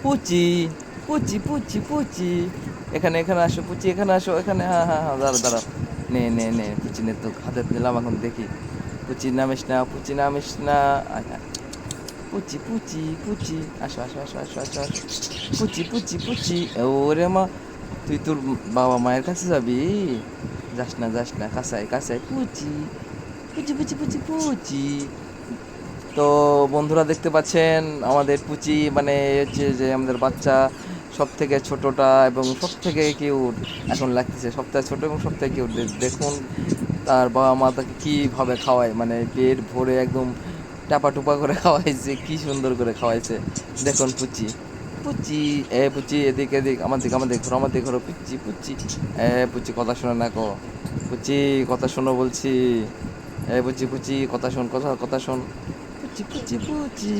পুচি পুচি পুচি পুচি, এখানে এখানে আসো পুচি, এখানে আসো, এখানে, হ্যাঁ হ্যাঁ হ্যাঁ, দাঁড়া দাঁড়া, নে নে নে পুচি নে, তো হাতে নিলাম, এখন দেখি। পুচি নামিস না, পুচি নামিস না। আচ্ছা, পুচি পুচি পুচি, আসো আসো আসো আসো আসো আসো, পুচি পুচি পুচি। ওরে মা, তুই তোর বাবা মায়ের কাছে যাবি? যাস না যাস না, কাছাই কাছাই, পুচি পুচি পুচি পুচি পুচি। তো বন্ধুরা দেখতে পাচ্ছেন আমাদের পুচি, মানে হচ্ছে যে আমাদের বাচ্চা সব থেকে ছোটটা এবং সব থেকে কিউট এখন লাগতেছে, সবথেকে ছোট এবং সব থেকে কিউট। দেখুন তার বাবা মা তাকে কীভাবে খাওয়ায়, মানে পেট ভরে একদম টাপা টুপা করে খাওয়াইছে, কি সুন্দর করে খাওয়াইছে। দেখুন পুচি পুচি, এ পুচি এদিক এদিক, আমার দিক আমার দিক ঘোরো, আমার দিক ঘোরো, পুচি পুচি। এ পুচি কথা শোনে না কো, পুচি কথা শোনো বলছি। এ পুচি পুচি কথা শোন, কথা কথা শোন, পুচি পুচি পুচি।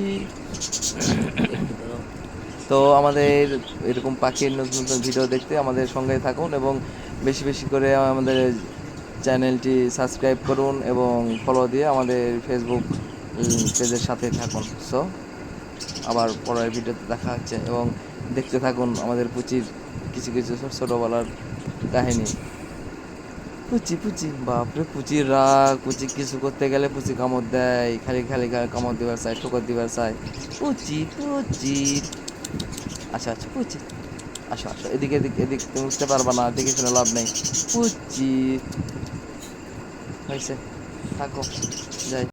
তো আমাদের এরকম পাখির নতুন নতুন ভিডিও দেখতে আমাদের সঙ্গে থাকুন এবং বেশি বেশি করে আমাদের চ্যানেলটি সাবস্ক্রাইব করুন এবং ফলো দিয়ে আমাদের ফেসবুক পেজের সাথে থাকুন। সো আবার পরের ভিডিওতে দেখা হচ্ছে এবং দেখতে থাকুন আমাদের পুচির কিছু কিছু ছোটোবেলার কাহিনী। পুচি পুচি, বাপরে পুচির রাগ, পুচি কিছু করতে গেলে পুচি কামড় দেয়, খালি খালি কামড় দিবার চায়, ঠোকর দিবার চায়। পুচি পুচি, আচ্ছা আচ্ছা পুচি, আসো আসো, এদিকে এদিক এদিক, তুমি উঠতে পারবা না, দেখে শুনে লাভ নেই। পুচি হয়েছে, থাকো, যাই।